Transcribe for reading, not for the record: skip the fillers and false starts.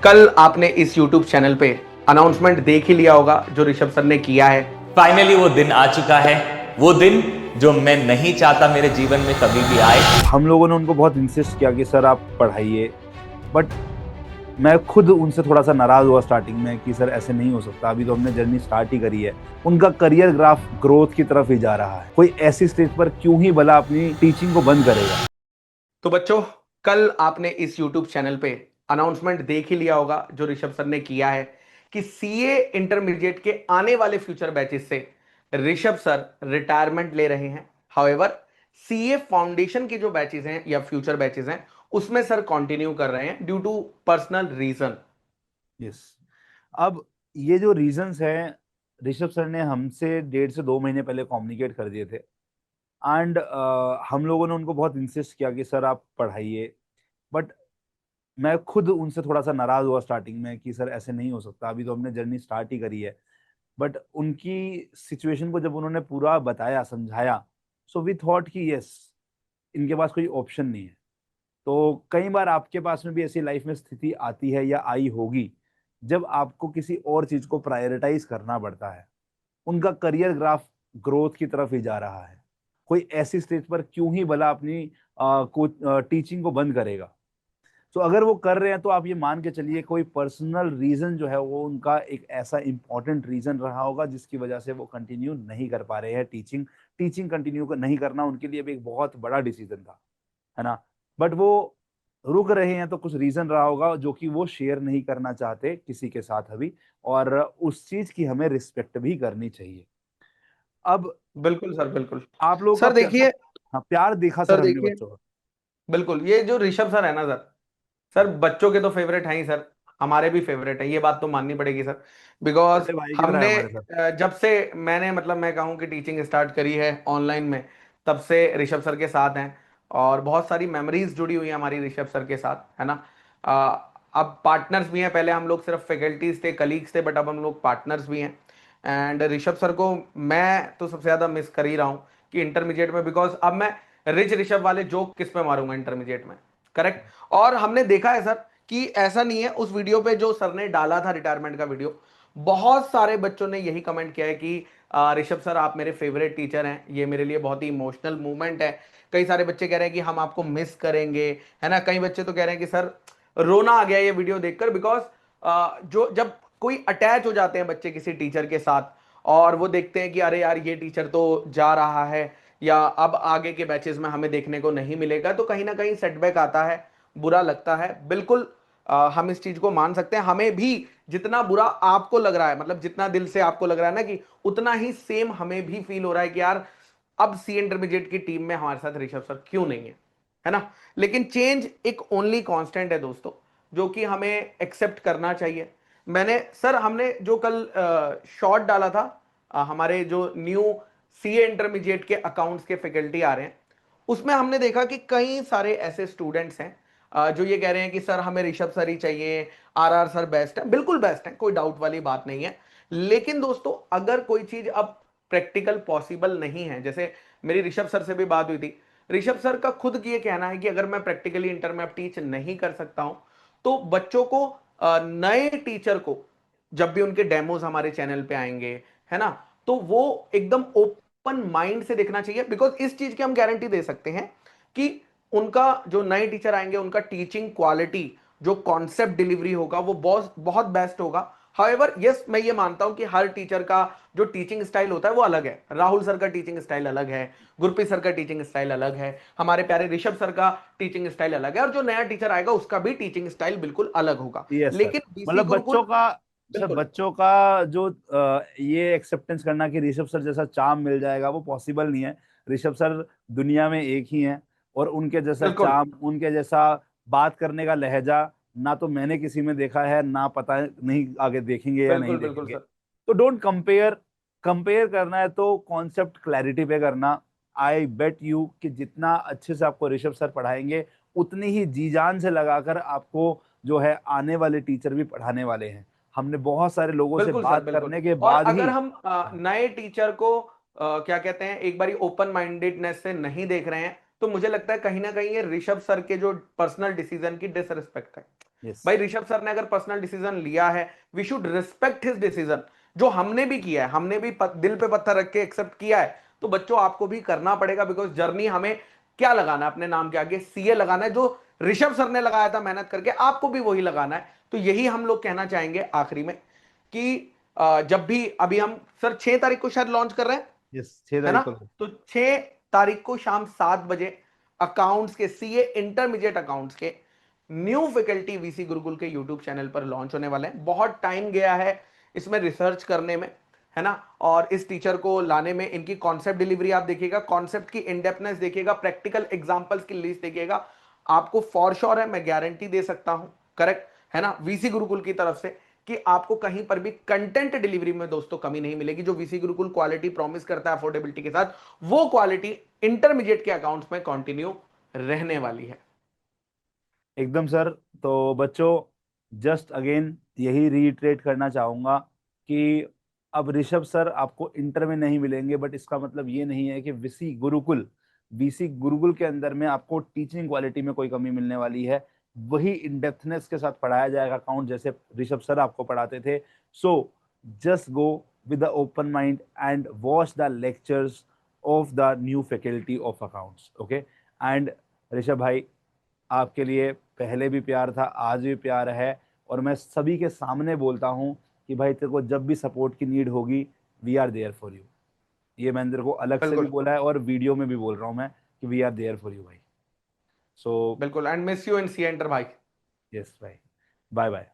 कल आपने इस YouTube चैनल पे अनाउंसमेंट देख ही लिया होगा जो ऋषभ सर ने किया है। फाइनली वो दिन आ चुका है, वो दिन जो मैं नहीं चाहता मेरे जीवन में कभी भी आए। हम लोगों ने उनको बहुत इंसिस्ट किया कि सर आप पढ़ाइए, बट मैं खुद उनसे थोड़ा सा नाराज हुआ स्टार्टिंग में कि सर ऐसे नहीं हो सकता, अभी तो हमने जर्नी स्टार्ट ही करी है। उनका करियर ग्राफ ग्रोथ की तरफ ही जा रहा है, कोई ऐसी स्टेज पर क्यों ही भला अपनी टीचिंग को बंद करेगा। तो बच्चों, कल आपने इस YouTube चैनल पे अनाउंसमेंट देख ही लिया होगा जो ऋषभ सर ने किया है कि सीए इंटरमीडिएट के आने वाले फ्यूचर बैचेस से ऋषभ सर रिटायरमेंट ले रहे हैं। हाउएवर सीए फाउंडेशन के जो बैचेस हैं या फ्यूचर बैचेस हैं उसमें सर कंटिन्यू कर रहे हैं due to personal reason. Yes, अब ये जो रीजंस हैं ऋषभ सर ने हमसे 1.5 से 2 महीने पहले कम्युनिकेट कर दिए थे। एंड हम लोगों ने उनको बहुत इंसिस्ट किया कि सर आप पढ़ाइए, बट मैं खुद उनसे थोड़ा सा नाराज हुआ स्टार्टिंग में कि सर ऐसे नहीं हो सकता, अभी तो हमने जर्नी स्टार्ट ही करी है। बट उनकी सिचुएशन को जब उन्होंने पूरा बताया, समझाया, सो वी थॉट कि यस, इनके पास कोई ऑप्शन नहीं है। तो कई बार आपके पास में भी ऐसी लाइफ में स्थिति आती है या आई होगी जब आपको किसी और चीज को प्रायोरिटाइज करना पड़ता है। उनका करियर ग्राफ ग्रोथ की तरफ ही जा रहा है, कोई ऐसी स्टेज पर क्यों ही भला अपनी टीचिंग को बंद करेगा। तो अगर वो कर रहे हैं तो आप ये मान के चलिए कोई पर्सनल रीजन जो है वो उनका एक ऐसा इंपॉर्टेंट रीजन रहा होगा जिसकी वजह से वो कंटिन्यू नहीं कर पा रहे हैं टीचिंग। टीचिंग कंटिन्यू नहीं करना उनके लिए भी एक बहुत बड़ा डिसीजन था, है ना। बट वो रुक रहे हैं तो कुछ रीजन रहा होगा जो कि वो शेयर नहीं करना चाहते किसी के साथ अभी, और उस चीज की हमें रिस्पेक्ट भी करनी चाहिए। अब बिल्कुल सर, बिल्कुल। आप लोगों का सर देखिए, हाँ, प्यार देखा सर सर हमने देखिए, बच्चों का। बिल्कुल ये जो ऋषभ सर है ना सर, सर बच्चों के तो फेवरेट हैं ही सर, हमारे भी फेवरेट है, ये बात तो माननी पड़ेगी सर। बिकॉज बड़े भाई की तरह है हमने हमारे साथ। जब से मैंने मतलब मैं कहूँ कि टीचिंग स्टार्ट करी है ऑनलाइन में, तब से ऋषभ सर के साथ हैं और बहुत सारी मेमोरीज जुड़ी हुई हैं हमारी ऋषभ सर के साथ, है ना। अब पार्टनर्स भी हैं, पहले हम लोग सिर्फ फैकल्टीज थे, कलीग्स थे, बट अब हम लोग पार्टनर्स भी हैं। एंड ऋषभ सर को मैं तो सबसे ज़्यादा मिस कर ही रहा हूँ कि इंटरमीडिएट में, बिकॉज अब मैं रिच ऋषभ वाले जोक किस पे मारूंगा इंटरमीडिएट में। करेक्ट। और हमने देखा है सर कि ऐसा नहीं है, उस वीडियो पे जो सर ने डाला था रिटायरमेंट का वीडियो, बहुत सारे बच्चों ने यही कमेंट किया है कि ऋषभ सर आप मेरे फेवरेट टीचर हैं, ये मेरे लिए बहुत ही इमोशनल मूवमेंट है। कई सारे बच्चे कह रहे हैं कि हम आपको मिस करेंगे, है ना। कई बच्चे तो कह रहे हैं कि सर रोना आ गया ये वीडियो देखकर, बिकॉज जो जब कोई अटैच हो जाते हैं बच्चे किसी टीचर के साथ और वो देखते हैं कि अरे यार ये टीचर तो जा रहा है या अब आगे के बैचेस में हमें देखने को नहीं मिलेगा, तो कहीं ना कहीं सेटबैक आता है, बुरा लगता है। बिल्कुल हम इस चीज को मान सकते हैं, हमें भी जितना बुरा आपको लग रहा है, मतलब जितना दिल से आपको लग रहा है ना, कि उतना ही सेम हमें भी फील हो रहा है कि यार अब सी इंटरमीडिएट की टीम में हमारे साथ ऋषभ सर क्यों नहीं है ना। लेकिन चेंज एक ओनली कांस्टेंट है दोस्तों, जो कि हमें एक्सेप्ट करना चाहिए। मैंने सर हमने जो कल शॉर्ट डाला था, हमारे जो न्यू सीए इंटरमीडिएट के अकाउंट्स के फैकल्टी आ रहे हैं, उसमें हमने देखा कि कई सारे ऐसे स्टूडेंट्स हैं जो ये कह रहे हैं कि सर हमें ऋषभ सर ही चाहिए, आरआर सर बेस्ट है। बिल्कुल बेस्ट है, कोई डाउट वाली बात नहीं है। लेकिन दोस्तों अगर कोई चीज अब प्रैक्टिकल पॉसिबल नहीं है, जैसे मेरी ऋषभ सर से भी बात हुई थी, ऋषभ सर का खुद ये कहना है कि अगर मैं प्रैक्टिकली इंटर में अब टीच नहीं कर सकता हूं तो बच्चों को नए टीचर को जब भी उनके डेमोज हमारे चैनल पे आएंगे, है ना, तो वो एकदम ओपन माइंड से देखना चाहिए। बिकॉज इस चीज की हम गारंटी दे सकते हैं कि उनका जो नए टीचर आएंगे उनका टीचिंग क्वालिटी, जो कॉन्सेप्ट डिलीवरी होगा वो बहुत बहुत बेस्ट होगा। हाउएवर यस, मैं ये मानता हूं कि हर टीचर का जो टीचिंग स्टाइल होता है वो अलग है। राहुल सर का टीचिंग स्टाइल अलग है, गुरप्रीत सर का टीचिंग स्टाइल अलग है, हमारे प्यारे ऋषभ सर का टीचिंग स्टाइल अलग है, और जो नया टीचर आएगा उसका भी टीचिंग स्टाइल बिल्कुल अलग होगा। यस सर, लेकिन बीसी मतलब बच्चों गुरुकुल, का, सर बिल्कुल बच्चों का जो ये एक्सेप्टेंस करना कि ऋषभ सर जैसा चार्म मिल जाएगा वो पॉसिबल नहीं है। ऋषभ सर दुनिया में एक ही हैं, और उनके जैसा बिल्कुल चार्म, उनके जैसा बात करने का लहजा ना तो मैंने किसी में देखा है, ना पता नहीं आगे देखेंगे या नहीं बिल्कुल बिल्कुल देखेंगे। सर। तो डोंट कंपेयर। कंपेयर करना है तो कॉन्सेप्ट क्लैरिटी पे करना। आई बेट यू कि जितना अच्छे से आपको ऋषभ सर पढ़ाएंगे उतनी ही जी जान से लगाकर आपको जो है आने वाले टीचर भी पढ़ाने वाले हैं। हमने बहुत सारे लोगों से बिल्कुल सर, बात बिल्कुल। करने के और बाद ही। अगर हम हाँ, नए टीचर को क्या कहते हैं एक बारी ओपन माइंडेडनेस से नहीं देख रहे हैं, तो मुझे लगता है कहीं ना कहीं ये ऋषभ सर के जो पर्सनल डिसीजन की डिसरिस्पेक्ट है। यस भाई ऋषभ सर ने अगर पर्सनल डिसीजन लिया है, we should respect his decision. जो हमने भी किया है, हमने भी दिल पे पत्थर रख के एक्सेप्ट किया है, तो बच्चों आपको भी करना पड़ेगा। बिकॉज जर्नी हमें क्या लगाना है अपने नाम के आगे, सीए लगाना है। जो ऋषभ सर ने लगाया था मेहनत करके, आपको भी वही लगाना है। तो यही हम लोग कहना चाहेंगे आखिरी में कि जब भी अभी हम सर 6 तारीख को शायद लॉन्च कर रहे हैं, यस 6 है ना? तारीख को। तो 6 तारीख को शाम 7 बजे अकाउंट्स के, सीए इंटरमीडिएट अकाउंट्स के न्यू फैकल्टी वीसी गुरुकुल के यूट्यूब चैनल पर लॉन्च होने वाले हैं। बहुत टाइम गया है इसमें रिसर्च करने में, है ना? और इस टीचर को लाने में, इनकी कॉन्सेप्ट डिलीवरी आप देखिएगा, कॉन्सेप्ट की इनडेप्थनेस देखिएगा, प्रैक्टिकल एग्जांपल्स की लिस्ट देखिएगा, आपको फॉर श्योर है, मैं गारंटी दे सकता हूं, करेक्ट है ना, वीसी गुरुकुल की तरफ से, कि आपको कहीं पर भी कंटेंट डिलीवरी में दोस्तों कमी नहीं मिलेगी। जो वीसी गुरुकुल क्वालिटी प्रॉमिस करता है अफोर्डेबिलिटी के साथ, वो क्वालिटी इंटरमीडिएट के अकाउंट्स में कंटिन्यू रहने वाली है। एकदम सर। तो बच्चों, जस्ट अगेन यही रीइटरेट करना चाहूंगा कि अब ऋषभ सर आपको इंटर में नहीं मिलेंगे, बट इसका मतलब ये नहीं है कि वीसी गुरुकुल के अंदर में आपको टीचिंग क्वालिटी में कोई कमी मिलने वाली है। वही इन डेप्थनेस के साथ पढ़ाया जाएगा अकाउंट, जैसे ऋषभ सर आपको पढ़ाते थे। So just go with the open mind and watch the lectures of the new faculty of accounts. Okay. And Rishabh भाई, आपके लिए पहले भी प्यार था, आज भी प्यार है, और मैं सभी के सामने बोलता हूँ कि भाई तेरे को जब भी सपोर्ट की नीड होगी, we are there for you. ये मैंने तेरे को अलग से भी बिल्कुल बोला है और वीडियो में भी बोल रहा हूँ मैं कि we are there for you भाई। सो बिल्कुल, and miss you in center भाई। यस भाई, बाय बाय।